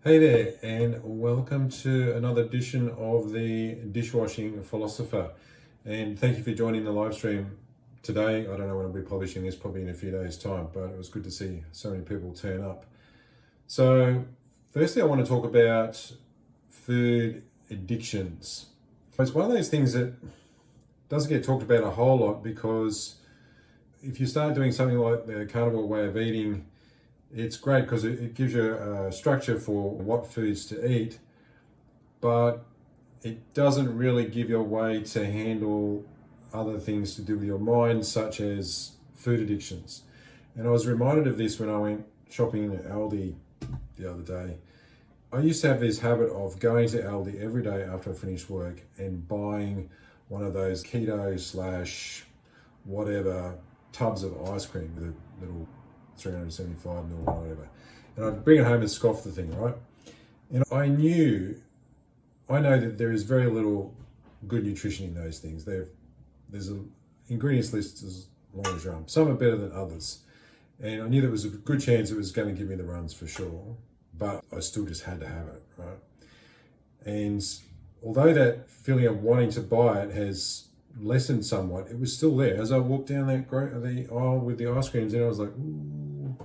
Hey there, and welcome to another edition of the Dishwashing Philosopher. And thank you for joining the live stream today. I don't know when I'll be publishing this, probably in a few days' time, but it was good to see so many people turn up. So, firstly, I want to talk about food addictions. It's one of those things that doesn't get talked about a whole lot because if you start doing something like the carnivore way of eating, it's great because it gives you a structure for what foods to eat, but it doesn't really give you a way to handle other things to do with your mind, such as food addictions. And I was reminded of this when I went shopping at Aldi the other day. I used to have this habit of going to Aldi every day after I finished work and buying one of those keto / whatever tubs of ice cream with a little 375 mil or whatever. And I'd bring it home and scoff the thing, right? And I know that there is very little good nutrition in those things. There's an ingredients list as long as your arm. Some are better than others. And I knew there was a good chance it was going to give me the runs for sure, but I still just had to have it, right? And although that feeling of wanting to buy it has lessened somewhat, it was still there. As I walked down the aisle with the ice creams, and I was like, ooh,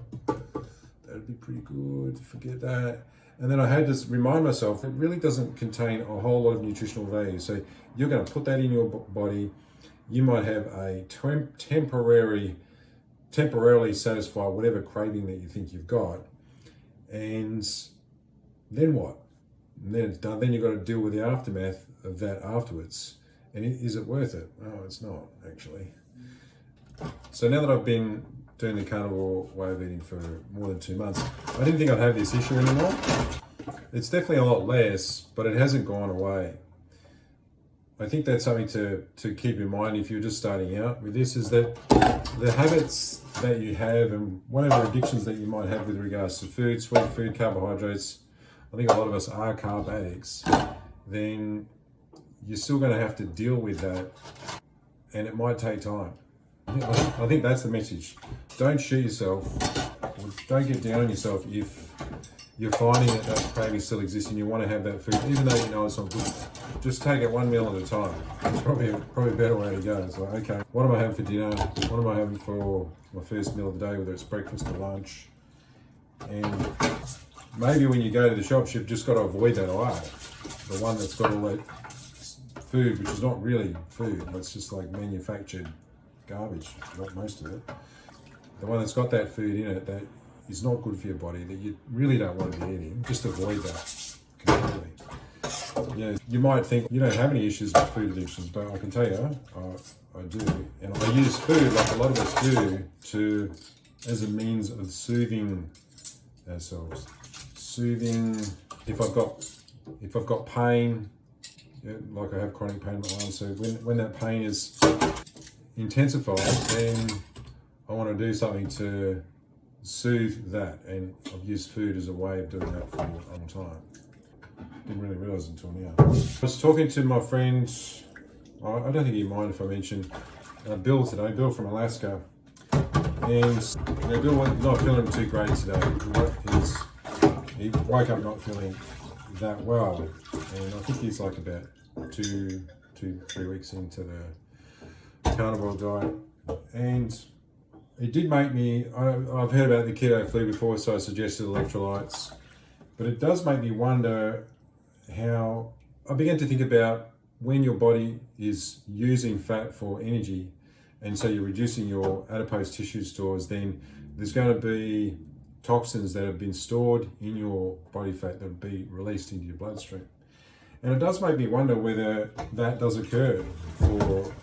that'd be pretty good, forget that. And then I had to remind myself it really doesn't contain a whole lot of nutritional value. So you're going to put that in your body. You might have a temporarily satisfy whatever craving that you think you've got. And then what? And then it's done. Then you've got to deal with the aftermath of that afterwards. And is it worth it? Oh, it's not, actually. So now that I've been doing the carnivore way of eating for more than 2 months, I didn't think I'd have this issue anymore. It's definitely a lot less, but it hasn't gone away. I think that's something to keep in mind if you're just starting out with this, is that the habits that you have and whatever addictions that you might have with regards to food, sweet food, carbohydrates, I think a lot of us are carb addicts, then you're still going to have to deal with that, and it might take time. I think that's the message. Don't shoot yourself, or don't get down on yourself if you're finding that craving still exists and you want to have that food, even though you know it's not good. Just take it one meal at a time. It's probably a better way to go. It's like, okay, what am I having for dinner? What am I having for my first meal of the day, whether it's breakfast or lunch? And maybe when you go to the shops, you've just got to avoid that aisle. The one that's got all that food, which is not really food, it's just like manufactured garbage, not most of it. The one that's got that food in it that is not good for your body, that you really don't want to be eating, just avoid that completely. You might think you don't have any issues with food addictions, but I can tell you, I do. And I use food, like a lot of us do, as a means of soothing ourselves. Soothing, if I've got pain, like I have chronic pain in my arm, so when that pain is intensified, then I want to do something to soothe that, and I've used food as a way of doing that for a long time. Didn't really realise until now. I was talking to my friend, I don't think he'd mind if I mention Bill today, Bill from Alaska, and Bill was not feeling too great today. He woke up not feeling that well, and I think he's like about 3 weeks into the carnivore diet, and it did make me, I've heard about the keto flu before, so I suggested electrolytes, but it does make me wonder how, I began to think about when your body is using fat for energy, and so you're reducing your adipose tissue stores, then there's going to be toxins that have been stored in your body fat that will be released into your bloodstream. And it does make me wonder whether that does occur for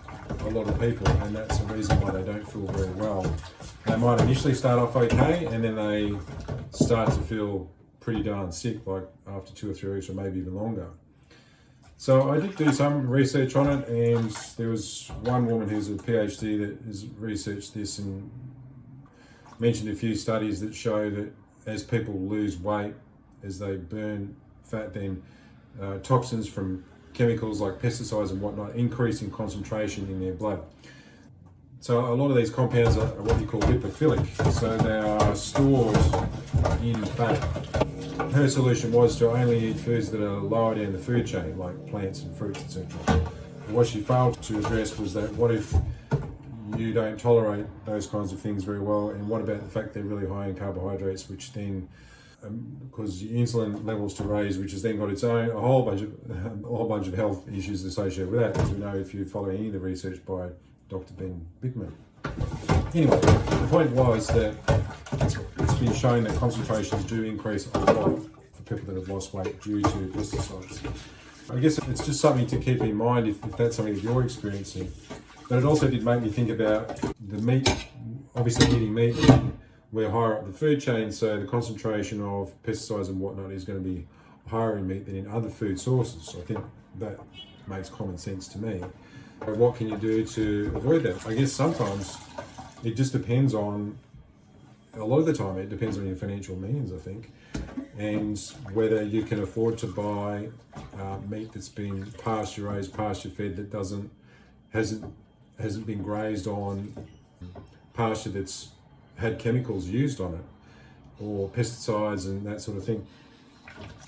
a lot of people, and that's the reason why they don't feel very well. They might initially start off okay, and then they start to feel pretty darn sick, like after 2 or 3 weeks or maybe even longer. So I did do some research on it, and there was one woman who's a PhD that has researched this and mentioned a few studies that show that as people lose weight, as they burn fat, then toxins from chemicals like pesticides and whatnot increase in concentration in their blood. So a lot of these compounds are what you call lipophilic, so they are stored in fat. her solution was to only eat foods that are lower down the food chain, like plants and fruits, etc. What she failed to address was that what if you don't tolerate those kinds of things very well, and what about the fact they're really high in carbohydrates, which then cause your insulin levels to raise, which has then got its own a whole bunch of health issues associated with that, as we know if you follow any of the research by Dr. Ben Bigman. Anyway, the point was that it's been shown that concentrations do increase a lot for people that have lost weight due to pesticides. I guess it's just something to keep in mind if that's something that you're experiencing. But it also did make me think about the meat. Obviously, eating meat, we're higher up the food chain, so the concentration of pesticides and whatnot is going to be higher in meat than in other food sources. I think that makes common sense to me. But what can you do to avoid that? I guess sometimes it just depends on, a lot of the time it depends on your financial means, I think, and whether you can afford to buy meat that's been pasture raised, pasture fed, that hasn't been grazed on pasture that's had chemicals used on it, or pesticides and that sort of thing.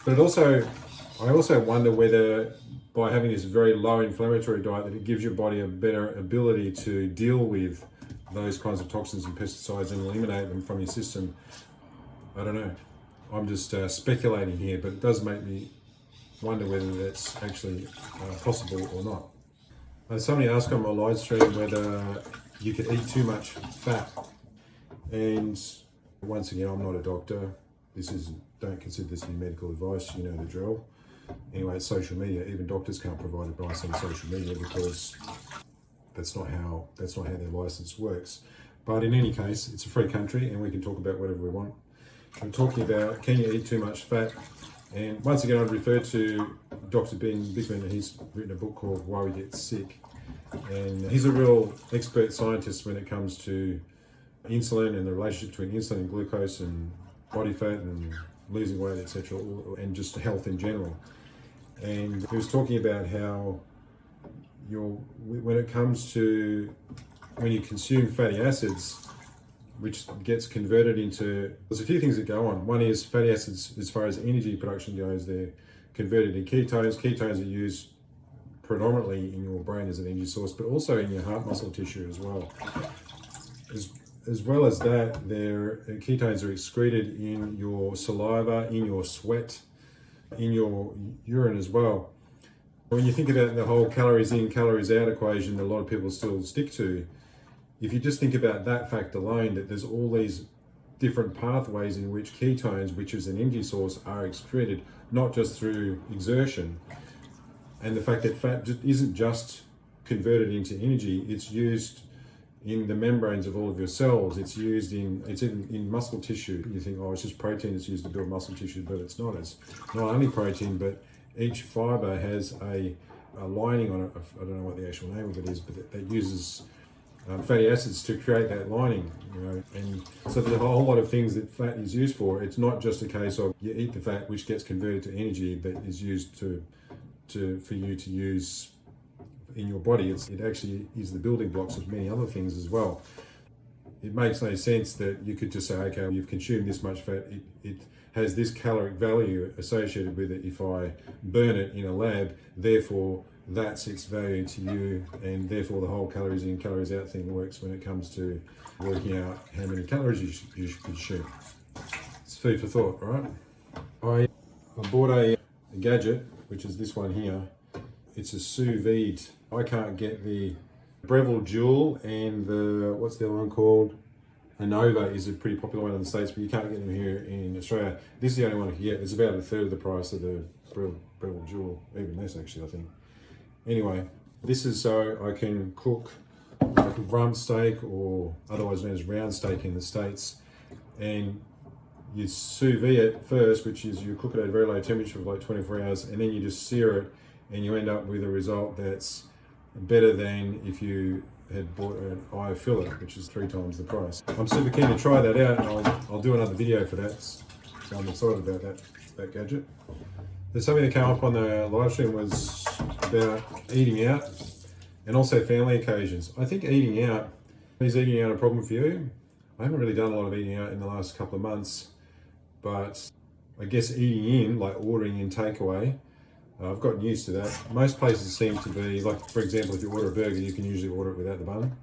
But I also wonder whether by having this very low inflammatory diet that it gives your body a better ability to deal with those kinds of toxins and pesticides and eliminate them from your system. I don't know. I'm just speculating here, but it does make me wonder whether that's actually possible or not. Somebody asked on my live stream whether you could eat too much fat. And once again, I'm not a doctor. Don't consider this to be medical advice, you know the drill. Anyway, it's social media. Even doctors can't provide advice on social media because that's not how their license works. But in any case, it's a free country and we can talk about whatever we want. I'm talking about, can you eat too much fat? And once again, I'd refer to Dr. Ben Bigman. He's written a book called Why We Get Sick. And he's a real expert scientist when it comes to insulin and the relationship between insulin and glucose and body fat and losing weight, etc., and just health in general. And he was talking about how when it comes to when you consume fatty acids, which gets converted into, there's a few things that go on. One is fatty acids, as far as energy production goes, they're converted in ketones. Ketones are used predominantly in your brain as an energy source, but also in your heart muscle tissue as well. As well as that, ketones are excreted in your saliva, in your sweat, in your urine as well. When you think about the whole calories in, calories out equation that a lot of people still stick to, if you just think about that fact alone, that there's all these different pathways in which ketones, which is an energy source, are excreted, not just through exertion. And the fact that fat isn't just converted into energy, it's used in the membranes of all of your cells. It's even in muscle tissue. You think, oh, it's just protein that's used to build muscle tissue, but it's not. It's not only protein, but each fiber has a lining on it. I don't know what the actual name of it is, but that uses fatty acids to create that lining, and so there's a whole lot of things that fat is used for. It's not just a case of you eat the fat, which gets converted to energy, that is used for you to use in your body. It actually is the building blocks of many other things as well. It makes no sense that you could just say, okay, you've consumed this much fat, it has this caloric value associated with it. If I burn it in a lab, therefore that's its value to you, and therefore the whole calories in, calories out thing works when it comes to working out how many calories you should consume. It's food for thought, right? I bought a gadget, which is this one here. It's a Sous Vide. I can't get the Breville Dual, and what's the other one called? Anova is a pretty popular one in the States, but you can't get them here in Australia. This is the only one I can get. It's about a third of the price of the Breville Dual, even less actually, I think. Anyway, this is so I can cook like a rump steak, or otherwise known as round steak in the States, and you sous vide it first, which is you cook it at a very low temperature for like 24 hours, and then you just sear it, and you end up with a result that's better than if you had bought an eye fillet, which is 3 times the price. I'm super keen to try that out, and I'll do another video for that, so I'm excited about that gadget. There's something that came up on the live stream was about eating out, and also family occasions. I think eating out, is eating out a problem for you? I haven't really done a lot of eating out in the last couple of months, but I guess eating in, like ordering in takeaway, I've gotten used to that. Most places seem to be, like for example, if you order a burger, you can usually order it without the bun.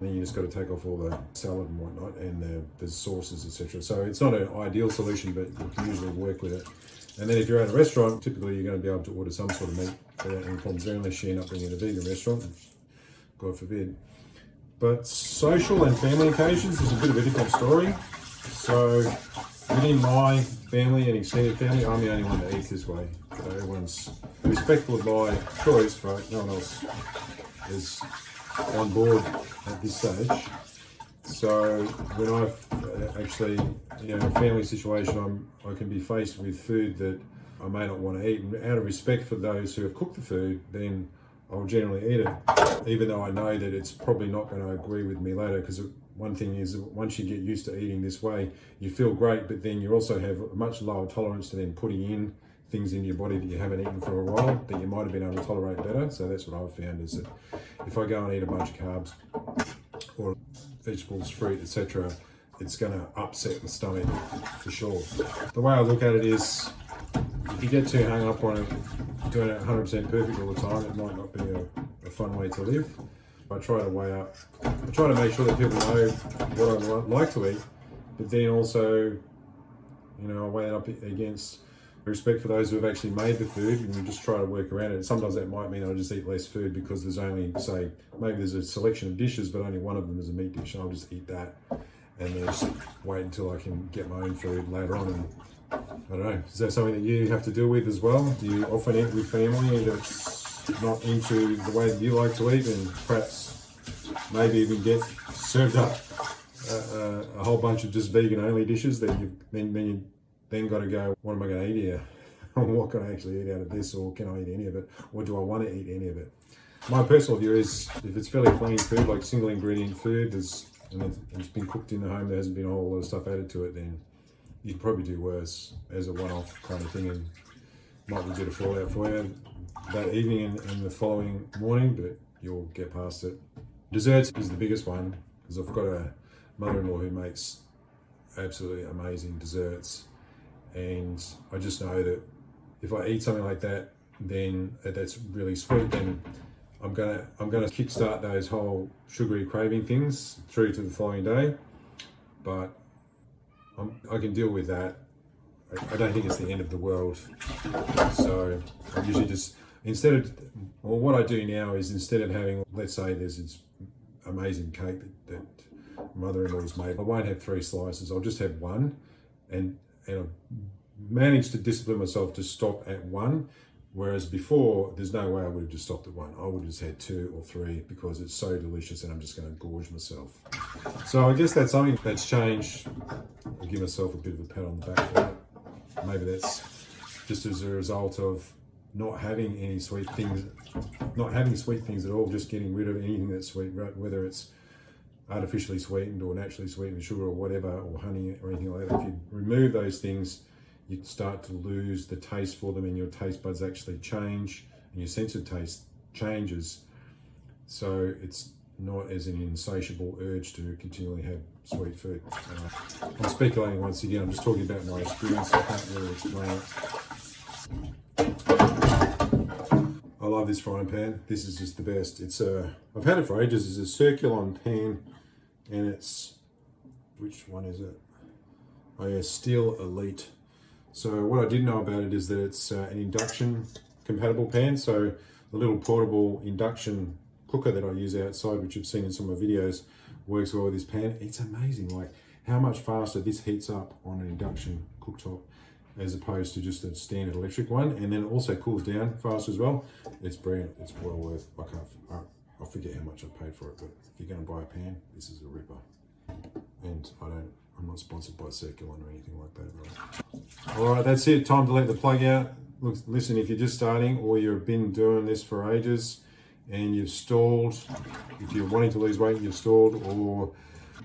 Then you just got to take off all the salad and whatnot, and the sauces, etc. So it's not an ideal solution, but you can usually work with it. And then if you're at a restaurant, typically you're going to be able to order some sort of meat without any problems there, unless you end up being at a vegan restaurant, which, God forbid. But social and family occasions is a bit of a different story. So within my family and extended family, I'm the only one that eats this way. So everyone's respectful of my choice, but no one else is on board at this stage. So when I've actually, in a family situation, I can be faced with food that I may not want to eat, and out of respect for those who have cooked the food, then I'll generally eat it, even though I know that it's probably not going to agree with me later. Because one thing is, once you get used to eating this way, you feel great, but then you also have a much lower tolerance to then putting in things in your body that you haven't eaten for a while that you might have been able to tolerate better. So that's what I've found, is that if I go and eat a bunch of carbs or vegetables, fruit, etc., it's going to upset the stomach for sure. The way I look at it is, if you get too hung up on it, doing it 100% perfect all the time, it might not be a fun way to live. I try to weigh up, I try to make sure that people know what I like to eat, but then also, I weigh it up against respect for those who have actually made the food, and you just try to work around it. Sometimes that might mean I just eat less food because there's only, say, maybe there's a selection of dishes, but only one of them is a meat dish, and I'll just eat that and then just wait until I can get my own food later on. And I don't know, is that something that you have to deal with as well? Do you often eat with family that's not into the way that you like to eat, and perhaps maybe even get served up a whole bunch of just vegan only dishes that you then got to go, what am I going to eat here? What can I actually eat out of this, or can I eat any of it, or do I want to eat any of it? My personal view is, if it's fairly clean food, like single ingredient food, and it's been cooked in the home, there hasn't been a whole lot of stuff added to it, then you can probably do worse as a one-off kind of thing, and might be a bit of fallout for you that evening and the following morning, but you'll get past it. Desserts is the biggest one, because I've got a mother-in-law who makes absolutely amazing desserts, and I just know that if I eat something like that, then that's really sweet, then I'm gonna kickstart those whole sugary craving things through to the following day. But I can deal with that. I don't think it's the end of the world. So I usually just, what I do now is, instead of having, let's say there's this amazing cake that mother-in-law's made, I won't have 3 slices, I'll just have one, and I've managed to discipline myself to stop at 1, whereas before, there's no way I would have just stopped at 1. I would have just had 2 or 3 because it's so delicious and I'm just going to gorge myself. So I guess that's something that's changed. I'll give myself a bit of a pat on the back for that. Maybe that's just as a result of not having any sweet things, not having sweet things at all, just getting rid of anything that's sweet, whether it's artificially sweetened or naturally sweetened sugar or whatever, or honey or anything like that. If you remove those things, you start to lose the taste for them, and your taste buds actually change, and your sense of taste changes. So it's not as an insatiable urge to continually have sweet food. I'm speculating once again, I'm just talking about my experience, I can't really explain it. I love this frying pan. This is just the best. It's I've had it for ages. It's a Circulon pan, and it's, which one is it? Oh yeah, Steel Elite. So what I did know about it is that it's an induction compatible pan. So the little portable induction cooker that I use outside, which you've seen in some of my videos, works well with this pan. It's amazing, like how much faster this heats up on an induction cooktop as opposed to just a standard electric one. And then it also cools down faster as well. It's brilliant. It's well worth, I forget how much I paid for it, but if you're going to buy a pan, this is a ripper. And I'm not sponsored by Circulon or anything like that, right? All right, that's it. Time to let the plug out. Look, listen, if you're just starting or you've been doing this for ages and you've stalled, if you're wanting to lose weight, you've stalled, or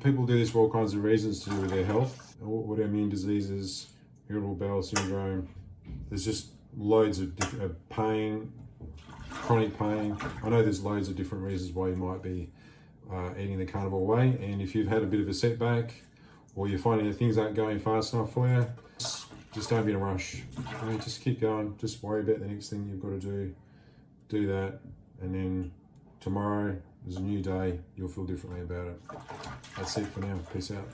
people do this for all kinds of reasons to do with their health, autoimmune diseases, irritable bowel syndrome. There's just loads of pain, chronic pain. I know there's loads of different reasons why you might be eating the carnivore way, and if you've had a bit of a setback, or you're finding that things aren't going fast enough for you, just don't be in a rush. I mean, just keep going. Just worry about the next thing you've got to do. Do that, and then tomorrow is a new day. You'll feel differently about it. That's it for now. Peace out.